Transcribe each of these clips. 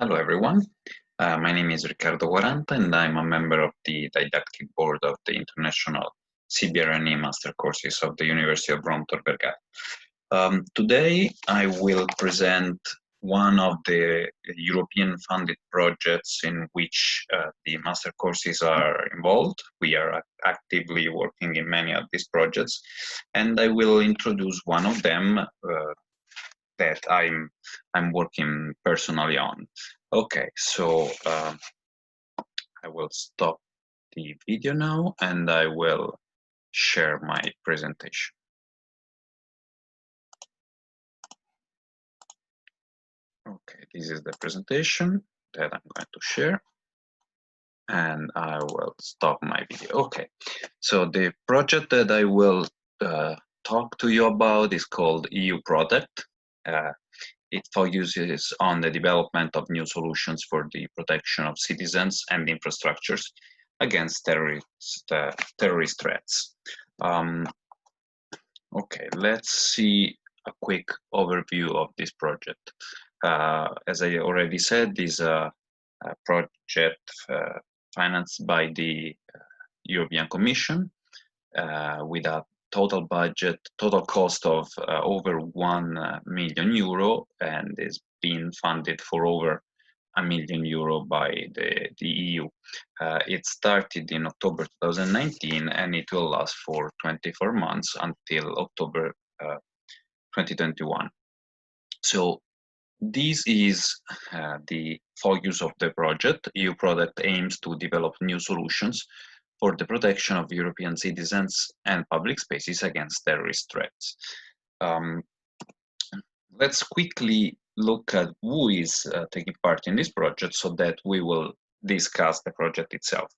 Hello everyone, my name is Riccardo Quaranta and I'm a member of the didactic board of the International CBRNE Master Courses of the University of Rome Tor Vergata. Today I will present one of the European funded projects in which the master courses are involved. We are actively working in many of these projects, and I will introduce one of them that I'm working personally on. Okay, so I will stop the video now and I will share my presentation. Okay, this is the presentation that I'm going to share, and I will stop my video. Okay, so the project that I will talk to you about is called EUProtect. It focuses on the development of new solutions for the protection of citizens and infrastructures against terrorist threats. Okay, let's see a quick overview of this project. As I already said, this is a project financed by the European Commission with a total cost of over 1 million euro, and is being funded for over €1 million by the EU. It started in October 2019 and it will last for 24 months until October 2021. So this is the focus of the project. EUProtect aims to develop new solutions for the protection of European citizens and public spaces against terrorist threats. Let's quickly look at who is taking part in this project so that we will discuss the project itself.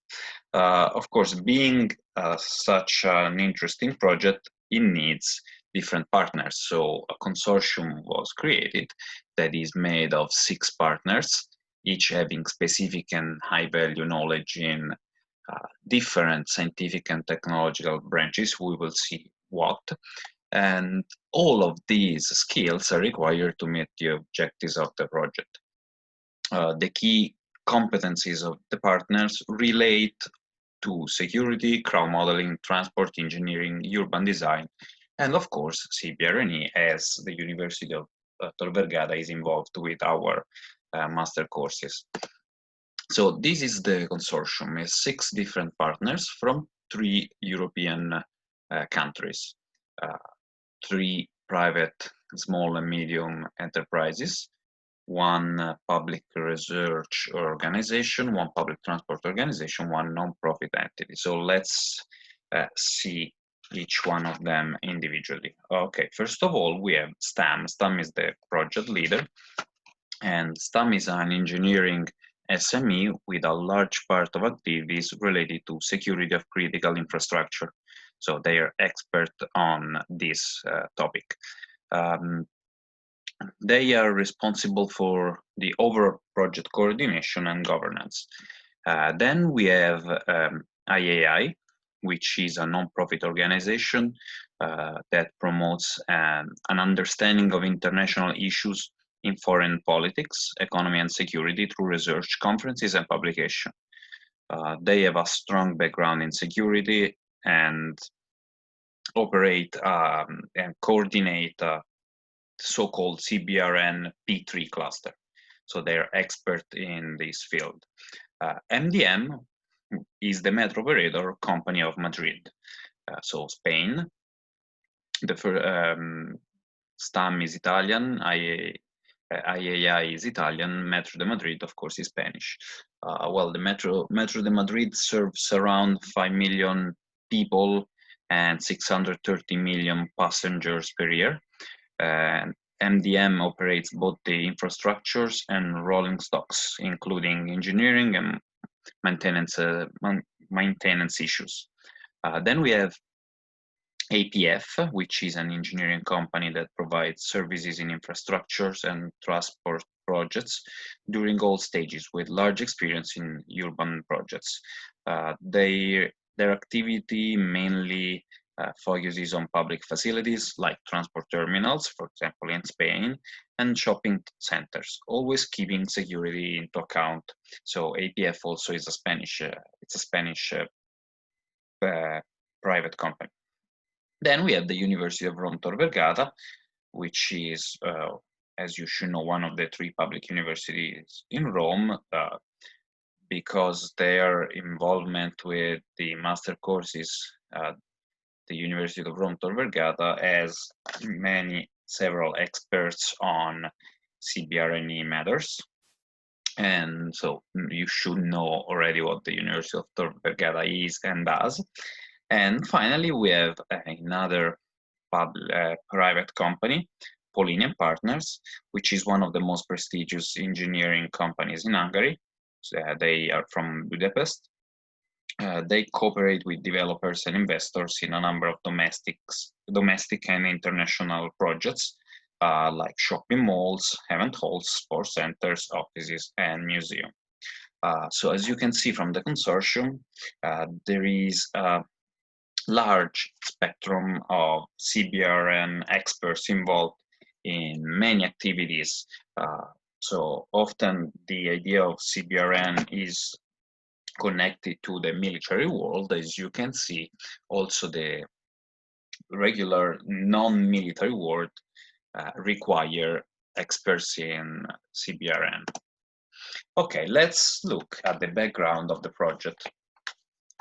Of course, being such an interesting project, it needs different partners. So a consortium was created that is made of 6 partners, each having specific and high-value knowledge in different scientific and technological branches. We will see what. And all of these skills are required to meet the objectives of the project. The key competencies of the partners relate to security, crowd modeling, transport engineering, urban design, and of course CBRNE, as the University of Tor Vergata is involved with our master courses. So this is the consortium, has 6 different partners from 3 European countries, 3 private small and medium enterprises, 1 public research organization, 1 public transport organization, 1 non-profit entity. So let's see each one of them individually. Okay, first of all, we have STAM. STAM is the project leader, and STAM is an engineering SME with a large part of activities related to security of critical infrastructure. So they are expert on this topic. They are responsible for the overall project coordination and governance. Then we have IAI, which is a non-profit organization that promotes an understanding of international issues in foreign politics, economy, and security through research, conferences, and publication. They have a strong background in security and operate and coordinate so-called CBRN P3 cluster. So they're expert in this field. MDM is the metro operator company of Madrid, so Spain. The STAM is Italian, IAI is Italian, Metro de Madrid, of course, is Spanish. Well, the Metro de Madrid serves around 5 million people and 630 million passengers per year. And MDM operates both the infrastructures and rolling stocks, including engineering and maintenance issues. Then we have APF, which is an engineering company that provides services in infrastructures and transport projects during all stages, with large experience in urban projects. Their activity mainly focuses on public facilities like transport terminals, for example, in Spain, and shopping centers, always keeping security into account. So APF also is a Spanish, private company. Then we have the University of Rome Tor Vergata, which is, as you should know, one of the 3 public universities in Rome, because their involvement with the master courses, the University of Rome Tor Vergata has several experts on CBRNE matters. And so you should know already what the University of Tor Vergata is and does. And finally, we have another private company, Polini and Partners, which is one of the most prestigious engineering companies in Hungary. They are from Budapest. They cooperate with developers and investors in a number of domestic and international projects, like shopping malls, event halls, sports centers, offices, and museums. So as you can see from the consortium, there is a large spectrum of CBRN experts involved in many activities. So often the idea of CBRN is connected to the military world. As you can see, also the regular non-military world require experts in CBRN. Okay, let's look at the background of the project.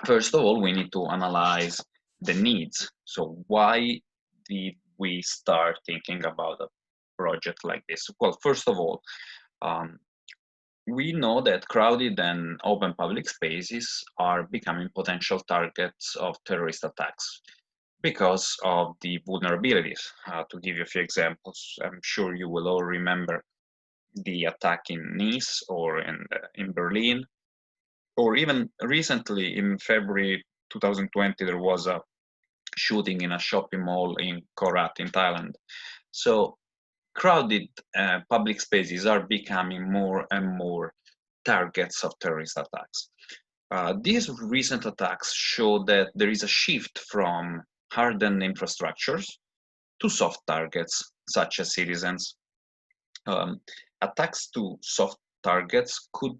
First of all, we need to analyze the needs. So why did we start thinking about a project like this? Well, first of all, we know that crowded and open public spaces are becoming potential targets of terrorist attacks because of the vulnerabilities. To give you a few examples, I'm sure you will all remember the attack in Nice or in Berlin, or even recently in February 2020, there was a shooting in a shopping mall in Korat in Thailand. So crowded public spaces are becoming more and more targets of terrorist attacks. These recent attacks show that there is a shift from hardened infrastructures to soft targets, such as citizens. Attacks to soft targets could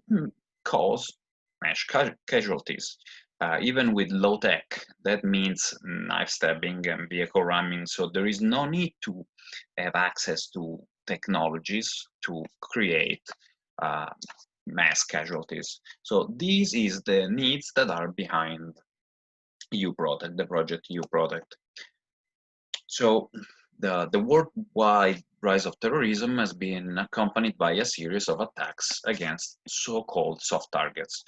cause mass casualties, even with low tech. That means knife stabbing and vehicle ramming. So there is no need to have access to technologies to create mass casualties. So this is the needs that are behind EUProtect, the project EUProtect. So the worldwide rise of terrorism has been accompanied by a series of attacks against so-called soft targets.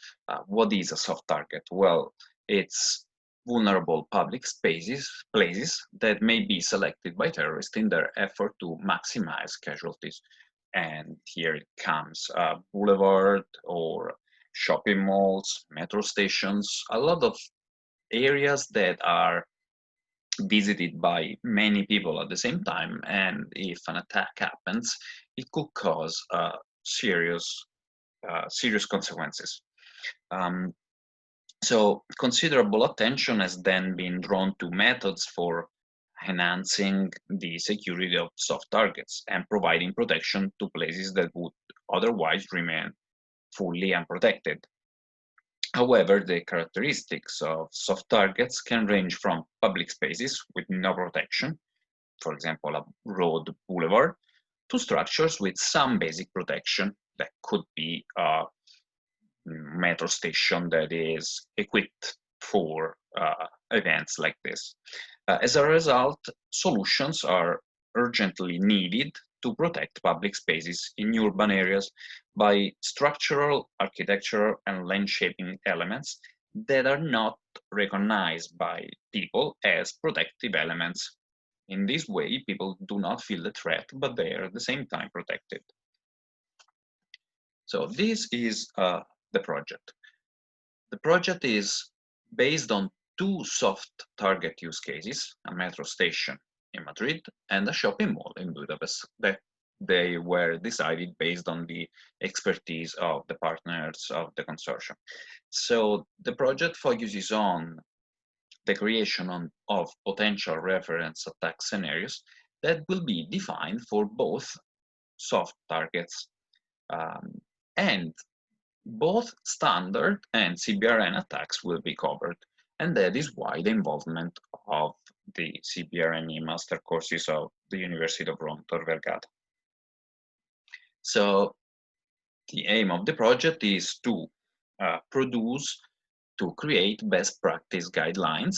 What is a soft target? Well, it's vulnerable public places that may be selected by terrorists in their effort to maximize casualties. And here it comes, boulevard or shopping malls, metro stations, a lot of areas that are visited by many people at the same time, and if an attack happens, it could cause serious consequences. So considerable attention has then been drawn to methods for enhancing the security of soft targets and providing protection to places that would otherwise remain fully unprotected. However, the characteristics of soft targets can range from public spaces with no protection, for example, a road boulevard, to structures with some basic protection that could be a metro station that is equipped for events like this. As a result, solutions are urgently needed to protect public spaces in urban areas by structural, architectural, and land-shaping elements that are not recognized by people as protective elements. In this way, people do not feel the threat, but they are at the same time protected. So this is the project. The project is based on 2 soft target use cases, a metro station in Madrid and a shopping mall in Budapest, that they were decided based on the expertise of the partners of the consortium. So the project focuses on the creation of potential reference attack scenarios that will be defined for both soft targets, and both standard and CBRN attacks will be covered. And that is why the involvement of the CBRNE master courses of the University of Rome Tor Vergata. So the aim of the project is to create best practice guidelines,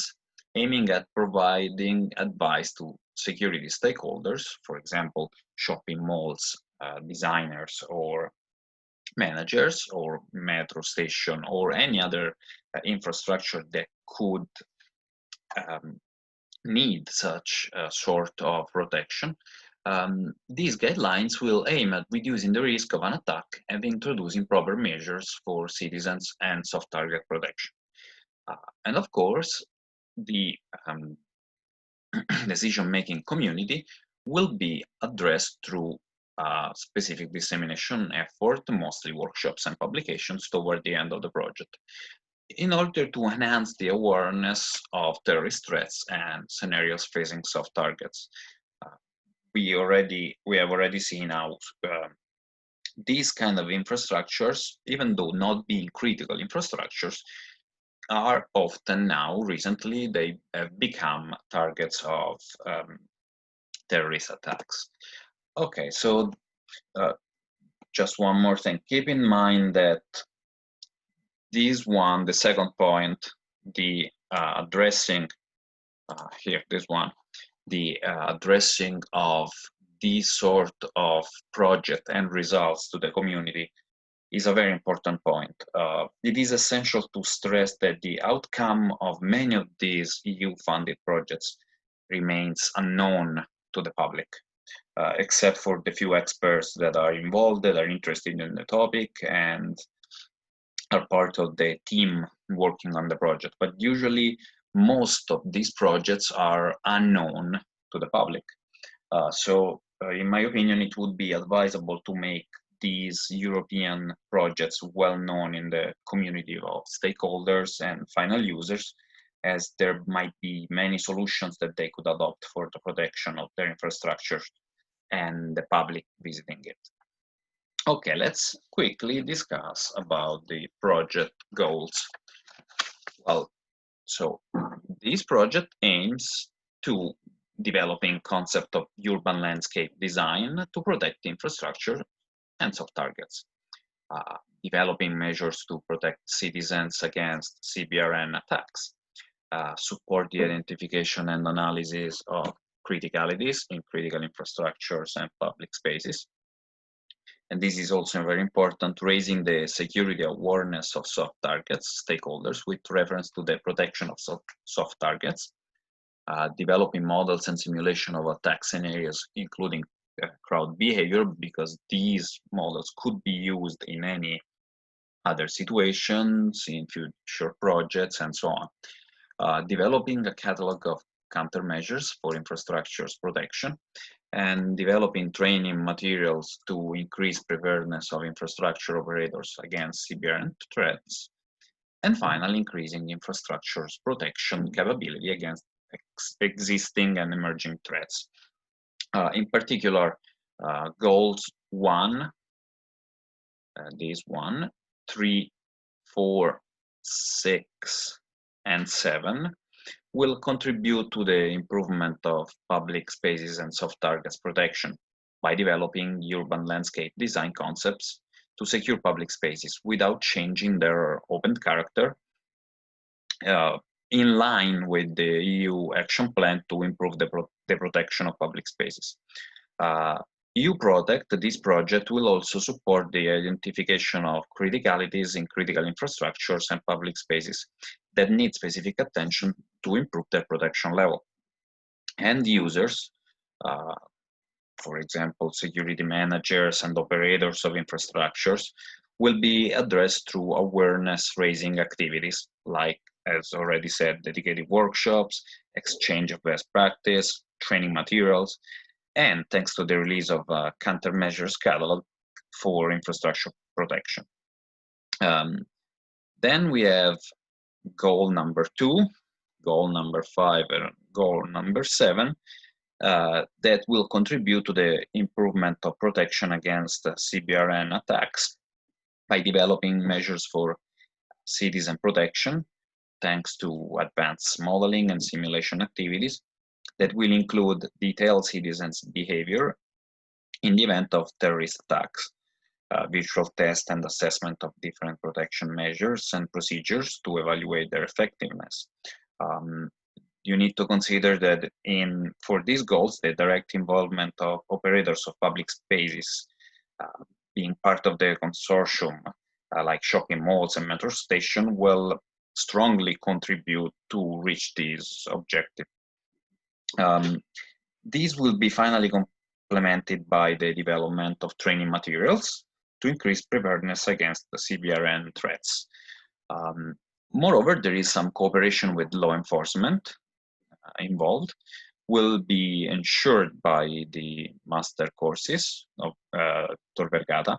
aiming at providing advice to security stakeholders, for example, shopping malls, designers, or managers, or metro station, or any other infrastructure that could need such a sort of protection. These guidelines will aim at reducing the risk of an attack and introducing proper measures for citizens and soft target protection. And of course, the decision-making community will be addressed through a specific dissemination effort, mostly workshops and publications toward the end of the project, in order to enhance the awareness of terrorist threats and scenarios facing soft targets. We have already seen how these kind of infrastructures, even though not being critical infrastructures, are often now, recently, they have become targets of terrorist attacks. Okay, so just one more thing. Keep in mind that the second point, the addressing, the addressing of these sort of project and results to the community is a very important point. It is essential to stress that the outcome of many of these EU-funded projects remains unknown to the public, except for the few experts that are involved, that are interested in the topic, and are part of the team working on the project. But usually, most of these projects are unknown to the public. So, in my opinion, it would be advisable to make these European projects well known in the community of stakeholders and final users, as there might be many solutions that they could adopt for the protection of their infrastructure and the public visiting it. Okay, let's quickly discuss about the project goals. Well, so this project aims to developing concept of urban landscape design to protect infrastructure and soft targets, developing measures to protect citizens against CBRN attacks, support the identification and analysis of criticalities in critical infrastructures and public spaces. And this is also very important, raising the security awareness of soft targets stakeholders with reference to the protection of soft targets, developing models and simulation of attack scenarios, including crowd behavior, because these models could be used in any other situations, in future projects, and so on. Developing a catalog of countermeasures for infrastructure's protection, and developing training materials to increase preparedness of infrastructure operators against CBRN threats. And finally, increasing infrastructure's protection capability against existing and emerging threats. In particular, goals 1, these 1, 3, 4, 6, and 7 will contribute to the improvement of public spaces and soft targets protection by developing urban landscape design concepts to secure public spaces without changing their open character, in line with the EU action plan to improve the protection of public spaces. EUProtect, this project, will also support the identification of criticalities in critical infrastructures and public spaces that need specific attention to improve their protection level. End users, for example, security managers and operators of infrastructures, will be addressed through awareness-raising activities, like, as already said, dedicated workshops, exchange of best practice, training materials, and thanks to the release of a countermeasures catalog for infrastructure protection. Then we have goal number 2, goal number 5 and goal number 7, that will contribute to the improvement of protection against CBRN attacks by developing measures for citizen protection, thanks to advanced modeling and simulation activities that will include detailed citizens' behavior in the event of terrorist attacks, visual test and assessment of different protection measures and procedures to evaluate their effectiveness. You need to consider that for these goals, the direct involvement of operators of public spaces being part of the consortium, like shopping malls and metro stations, will strongly contribute to reach this objective. These will be finally complemented by the development of training materials to increase preparedness against the CBRN threats. Moreover, there is some cooperation with law enforcement involved, will be ensured by the master courses of Tor Vergata,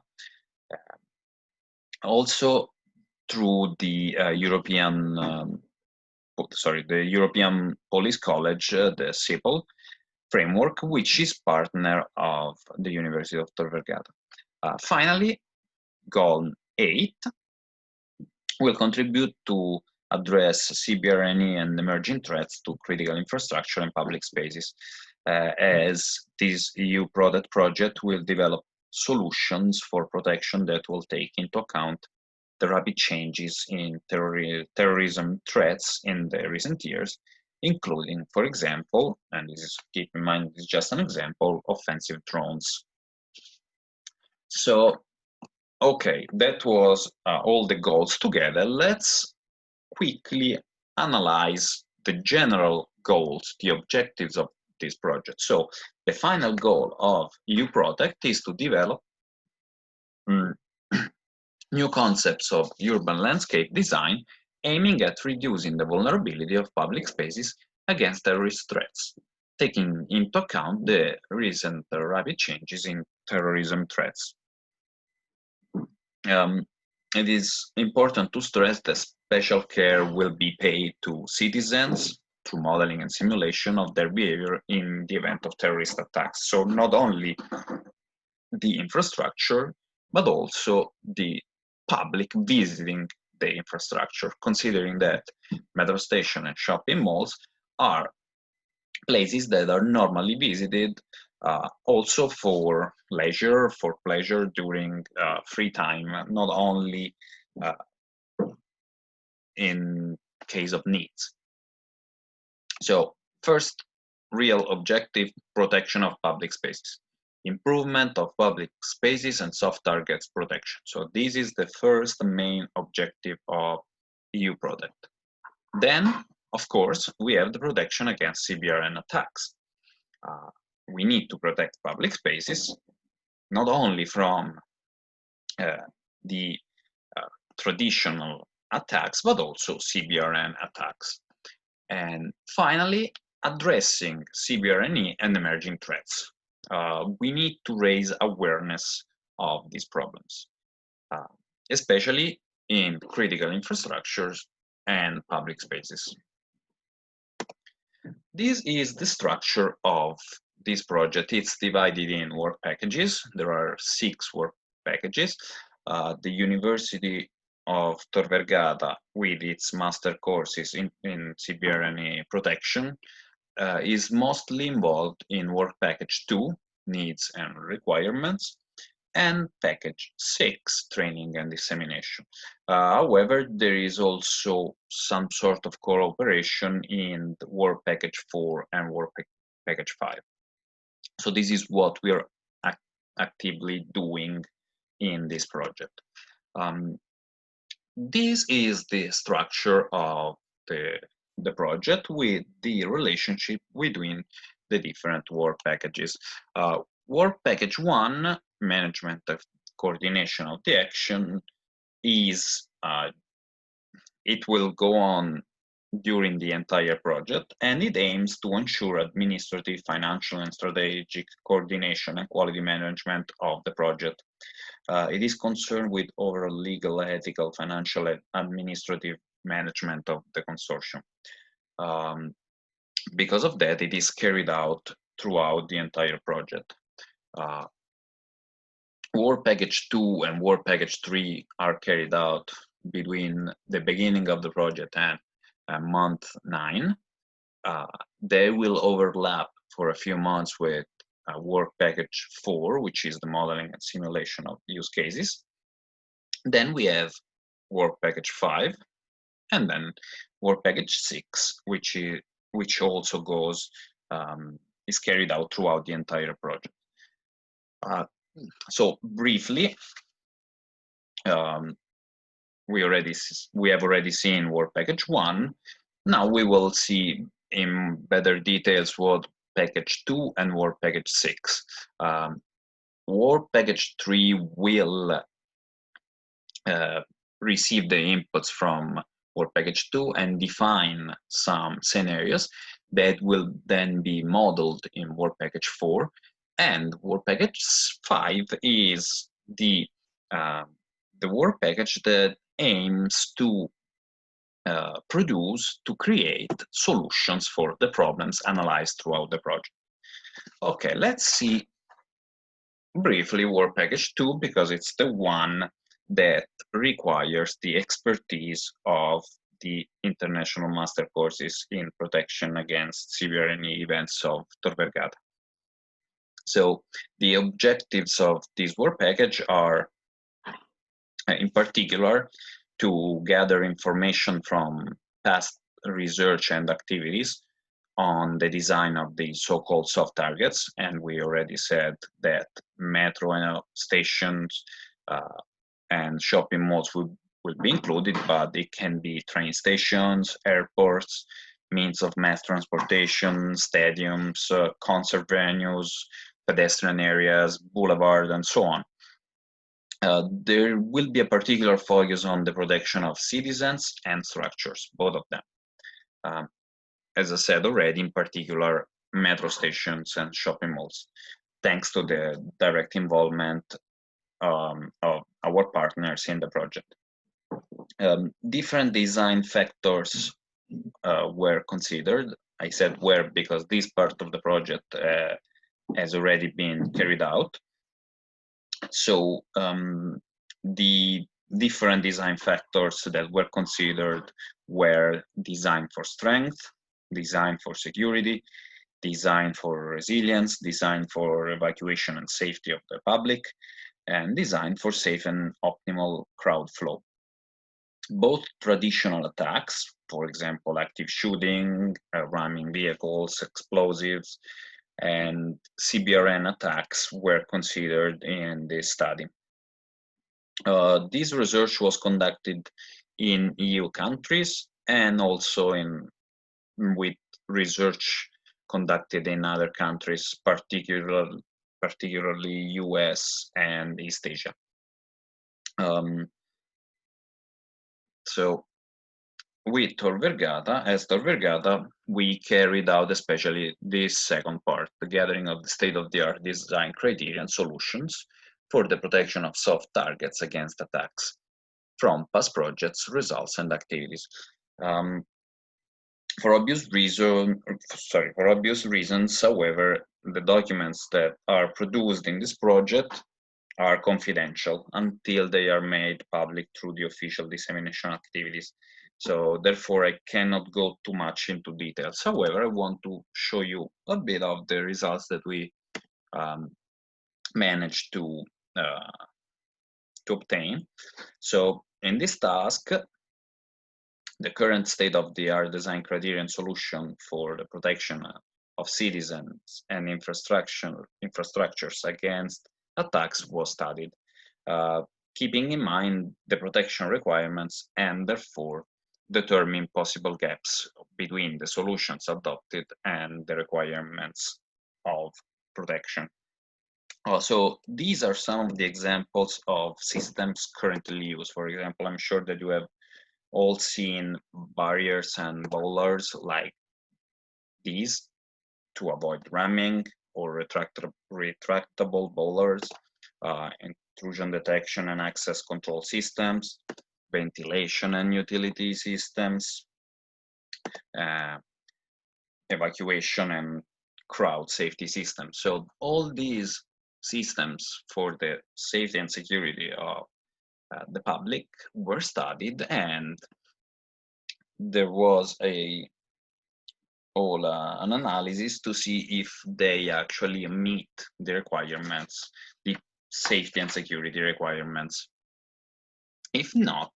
also through the European Police College, the CIPOL framework, which is partner of the University of Tor Vergata. Finally, goal 8 will contribute to address CBRNE and emerging threats to critical infrastructure and public spaces, as this EUProtect project will develop solutions for protection that will take into account the rapid changes in terrorism threats in the recent years, including, for example, and this is, keep in mind, this is just an example, offensive drones. So, okay, that was all the goals together. Let's quickly analyze the general goals, the objectives of this project. So, the final goal of EUProtect is to develop new concepts of urban landscape design, aiming at reducing the vulnerability of public spaces against terrorist threats, taking into account the recent rapid changes in terrorism threats. It is important to stress that special care will be paid to citizens through modeling and simulation of their behavior in the event of terrorist attacks. So not only the infrastructure, but also the public visiting the infrastructure, considering that metro station and shopping malls are places that are normally visited also for leisure, for pleasure during free time, not only in case of needs. So first real objective, protection of public spaces. Improvement of public spaces and soft targets protection. So this is the first main objective of EUProtect. Then, of course, we have the protection against CBRN attacks. We need to protect public spaces, not only from the traditional attacks, but also CBRN attacks. And finally, addressing CBRNE and emerging threats. We need to raise awareness of these problems, especially in critical infrastructures and public spaces. This is the structure of this project. It's divided in work packages. There are 6 work packages. The University of Tor Vergata, with its master courses in CBRNE protection, is mostly involved in work package 2, needs and requirements, and package 6, training and dissemination. However, there is also some sort of cooperation in the work package 4 and work package 5. So this is what we are actively doing in this project. This is the structure of the project with the relationship between the different work packages. Work package 1, management of coordination of the action, is it will go on during the entire project, and it aims to ensure administrative, financial, and strategic coordination and quality management of the project. It is concerned with overall legal, ethical, financial, and administrative management of the consortium. Because of that, it is carried out throughout the entire project. Work Package 2 and Work Package 3 are carried out between the beginning of the project and month 9. They will overlap for a few months with Work Package 4, which is the modeling and simulation of use cases. Then we have Work Package 5, and then Work Package 6, which also goes is carried out throughout the entire project. So briefly, we have already seen Work Package 1. Now we will see in better details Work Package 2 and Work Package 6. Work Package 3 will receive the inputs from Work Package 2 and define some scenarios that will then be modeled in Work Package 4. And Work Package 5 is the work package that aims to create solutions for the problems analyzed throughout the project. Okay, let's see briefly Work Package 2, because it's the one that requires the expertise of the international master courses in protection against CBRNE events of Tor Vergata. So the objectives of this work package are, in particular, to gather information from past research and activities on the design of the so-called soft targets. And we already said that metro and stations and shopping malls will be included, but it can be train stations, airports, means of mass transportation, stadiums, concert venues, pedestrian areas, boulevard, and so on. There will be a particular focus on the protection of citizens and structures, both of them. As I said already, in particular, metro stations and shopping malls, thanks to the direct involvement of our partners in the project. Different design factors were considered. I said were because this part of the project has already been carried out. So the different design factors that were considered were design for strength, design for security, design for resilience, design for evacuation and safety of the public, and design for safe and optimal crowd flow. Both traditional attacks, for example, active shooting, ramming vehicles, explosives, and CBRN attacks were considered in this study. This research was conducted in EU countries and also with research conducted in other countries, particularly US and East Asia. So with Tor Vergata, we carried out especially this second part, the gathering of the state-of-the-art design criteria and solutions for the protection of soft targets against attacks from past projects, results, and activities. For obvious reasons, however, the documents that are produced in this project are confidential until they are made public through the official dissemination activities. So therefore, I cannot go too much into details. However, I want to show you a bit of the results that we managed to obtain. So in this task, the current state-of-the-art design criterion solution for the protection of citizens and infrastructures against attacks was studied, keeping in mind the protection requirements and therefore determine possible gaps between the solutions adopted and the requirements of protection. So these are some of the examples of systems currently used. For example, I'm sure that you have all seen barriers and bowlers like these to avoid ramming, or retractable bowlers, intrusion detection and access control systems, ventilation and utility systems, evacuation and crowd safety systems. So all these systems for the safety and security of the public were studied, and there was an analysis to see if they actually meet the requirements, the safety and security requirements. If not,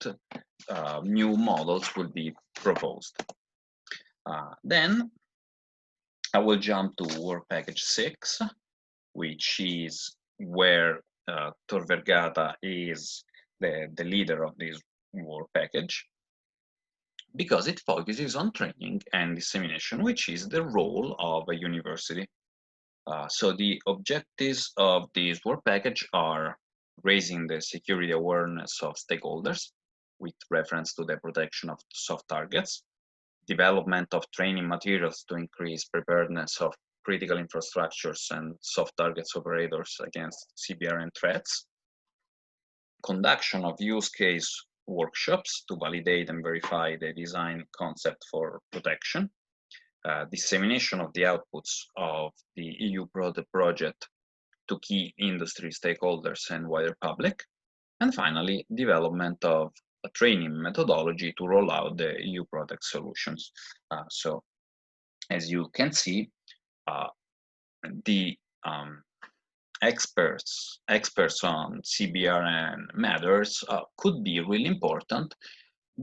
new models will be proposed. Then I will jump to Work Package 6, which is where Tor Vergata is the leader of this work package, because it focuses on training and dissemination, which is the role of a university. So the objectives of this work package are raising the security awareness of stakeholders with reference to the protection of soft targets, development of training materials to increase preparedness of critical infrastructures and soft targets operators against CBRN threats, conduction of use case workshops to validate and verify the design concept for protection, dissemination of the outputs of the EUProtect project to key industry stakeholders and wider public, and finally, development of a training methodology to roll out the EUProtect solutions. So, as you can see, the experts on CBRN matters could be really important,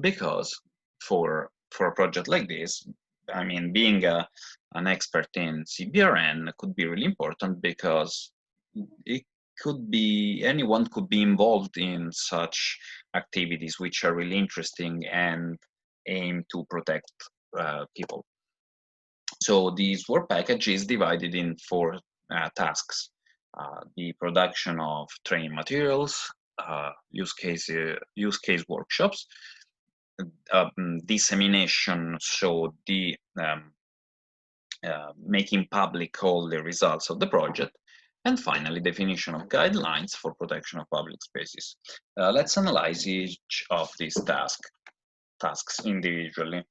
because for a project like this, I mean, being an expert in CBRN could be really important, because it could be, anyone could be involved in such activities which are really interesting and aim to protect people. So this work package is divided in 4 tasks. The production of training materials, use case workshops, dissemination, so the making public all the results of the project, and finally definition of guidelines for protection of public spaces. Let's analyze each of these tasks individually.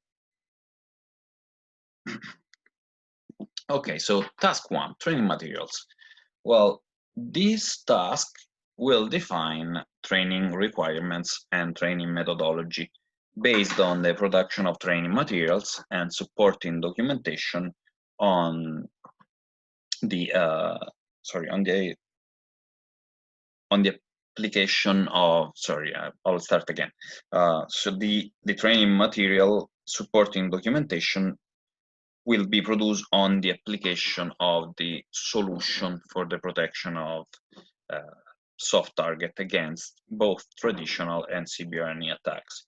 Okay, so task 1, training materials. Well, this task will define training requirements and training methodology based on the production of training materials and supporting documentation on the application of, I'll start again. So the training material supporting documentation will be produced on the application of the solution for the protection of soft target against both traditional and CBRNE attacks.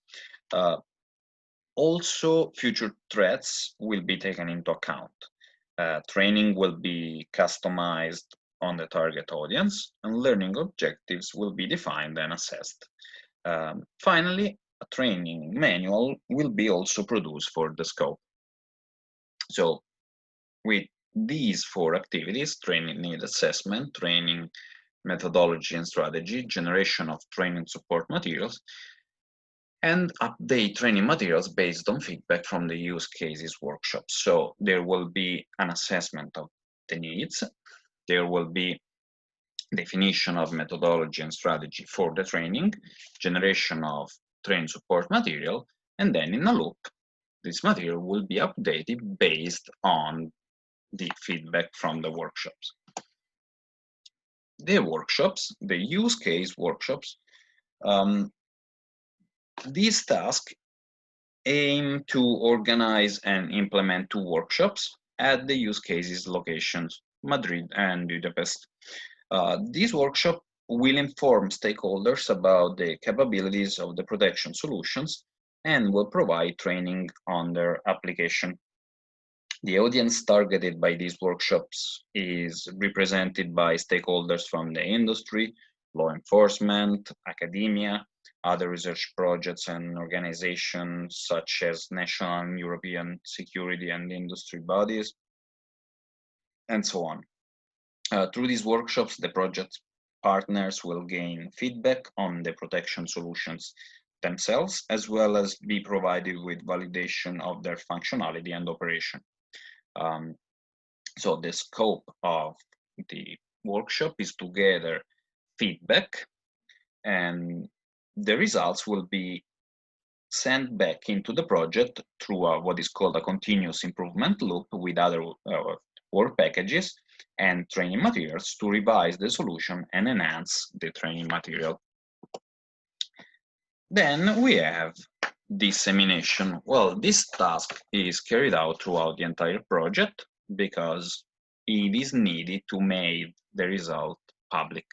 Also, future threats will be taken into account. Training will be customized on the target audience, and learning objectives will be defined and assessed. Finally, a training manual will be also produced for the scope. So with these 4 activities, training need assessment, training methodology and strategy, generation of training support materials, and update training materials based on feedback from the use cases workshops. So there will be an assessment of the needs, there will be definition of methodology and strategy for the training, generation of training support material, and then in a loop, this material will be updated based on the feedback from the workshops. The workshops, the use case workshops, these tasks aim to organize and implement 2 workshops at the use cases locations, Madrid and Budapest. This workshop will inform stakeholders about the capabilities of the protection solutions and will provide training on their application. The audience targeted by these workshops is represented by stakeholders from the industry, law enforcement, academia, other research projects and organizations such as national and European security and industry bodies, and so on. Through these workshops, the project partners will gain feedback on the protection solutions themselves, as well as be provided with validation of their functionality and operation. So the scope of the workshop is to gather feedback, and the results will be sent back into the project through what is called a continuous improvement loop with other work packages and training materials to revise the solution and enhance the training material. Then we have dissemination. Well, this task is carried out throughout the entire project because it is needed to make the result public.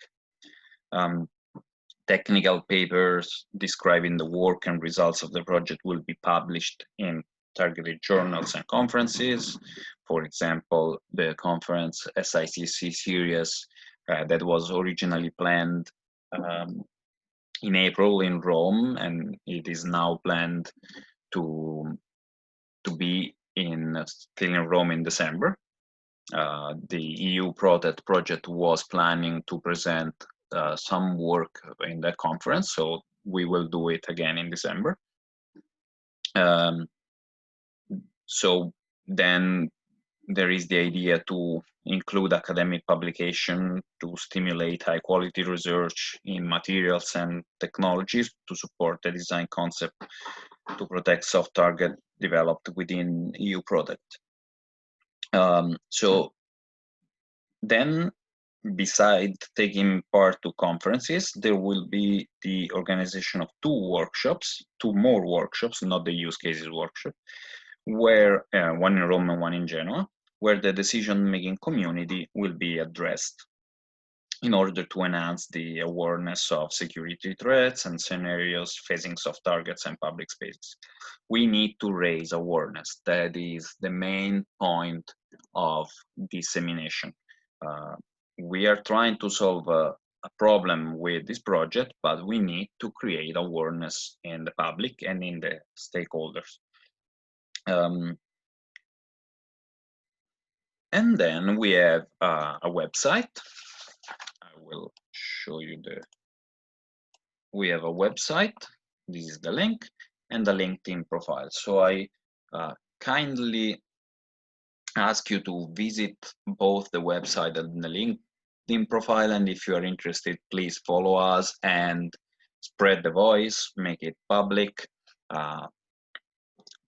Technical papers describing the work and results of the project will be published in targeted journals and conferences. For example, the conference SICC series that was originally planned in April in Rome, and it is now planned to be still in Rome in December. The EUProtect project was planning to present some work in that conference, so we will do it again in December. So then there is the idea to include academic publication to stimulate high quality research in materials and technologies to support the design concept to protect soft target developed within EUProtect. So then, besides taking part to conferences, there will be the organization of two more workshops, not the use cases workshop, where one in Rome and one in Genoa, where the decision-making community will be addressed in order to enhance the awareness of security threats and scenarios facing soft targets and public spaces. We need to raise awareness. That is the main point of dissemination. We are trying to solve a problem with this project, but we need to create awareness in the public and in the stakeholders. And then we have a website. I will show you we have a website. This is the link and the LinkedIn profile. So I kindly ask you to visit both the website and the LinkedIn profile. And if you are interested, please follow us and spread the voice, make it public.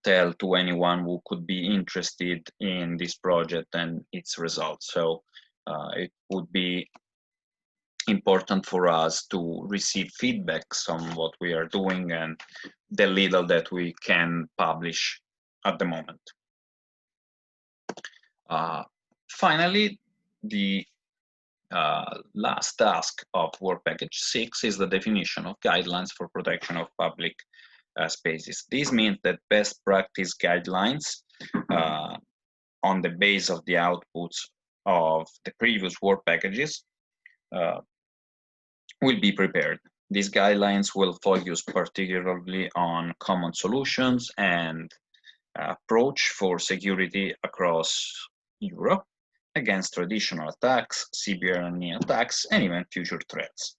Tell to anyone who could be interested in this project and its results. So it would be important for us to receive feedbacks on what we are doing and the little that we can publish at the moment. Finally, the last task of Work Package 6 is the definition of guidelines for protection of public spaces. This means that best practice guidelines on the base of the outputs of the previous work packages will be prepared. These guidelines will focus particularly on common solutions and approach for security across Europe against traditional attacks, cyber attacks, and even future threats.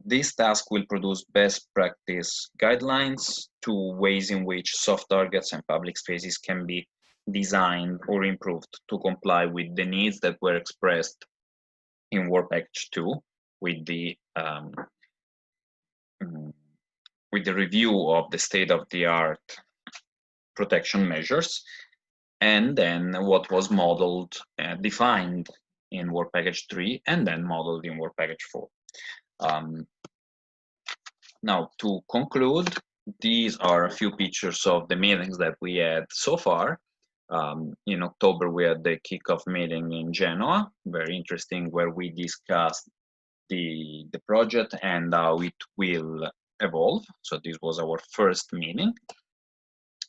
This task will produce best practice guidelines to ways in which soft targets and public spaces can be designed or improved to comply with the needs that were expressed in Work Package 2 with the review of the state-of-the-art protection measures, and then what was modeled, defined in Work Package 3, and then modeled in Work Package 4. Now, to conclude, these are a few pictures of the meetings that we had so far. In October, we had the kickoff meeting in Genoa, very interesting, where we discussed the project and how it will evolve. So this was our first meeting.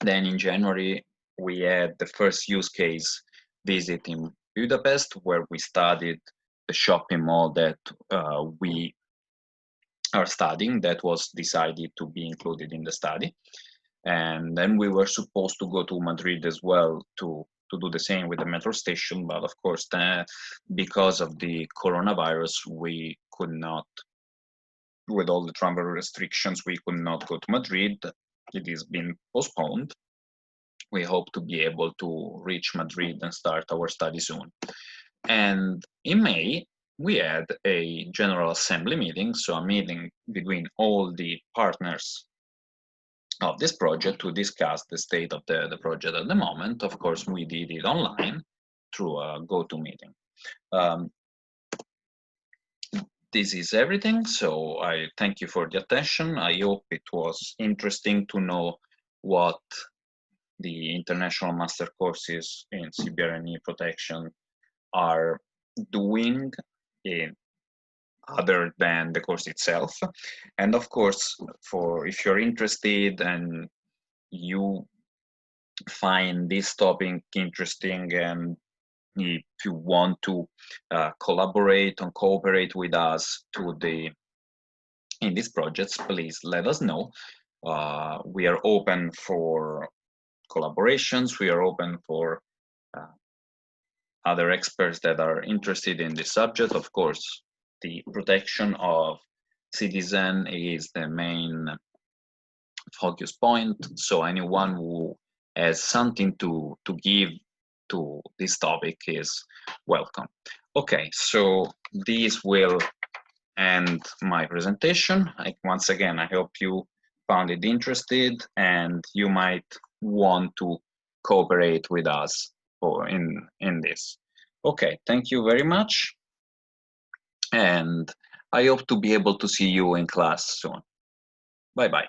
Then in January, we had the first use case visit in Budapest, where we studied the shopping mall that we are studying, that was decided to be included in the study. And then we were supposed to go to Madrid as well to do the same with the metro station, but of course, because of the coronavirus, we could not with all the travel restrictions, we could not go to Madrid. It is been postponed. We hope to be able to reach Madrid and start our study soon. And in May, we had a General Assembly meeting, so a meeting between all the partners of this project to discuss the state of the project at the moment. Of course, we did it online through a GoToMeeting. This is everything, so I thank you for the attention. I hope it was interesting to know what the international master courses in CBRNE protection are doing other than the course itself. And of course, if you're interested and you find this topic interesting, and if you want to collaborate and cooperate with us in these projects, please let us know. We are open for collaborations. We are open for other experts that are interested in this subject. Of course, the protection of citizen is the main focus point. So anyone who has something to give to this topic is welcome. Okay, so this will end my presentation. Once again, I hope you found it interested and you might want to cooperate with us in this. Okay, thank you very much. And I hope to be able to see you in class soon. Bye-bye.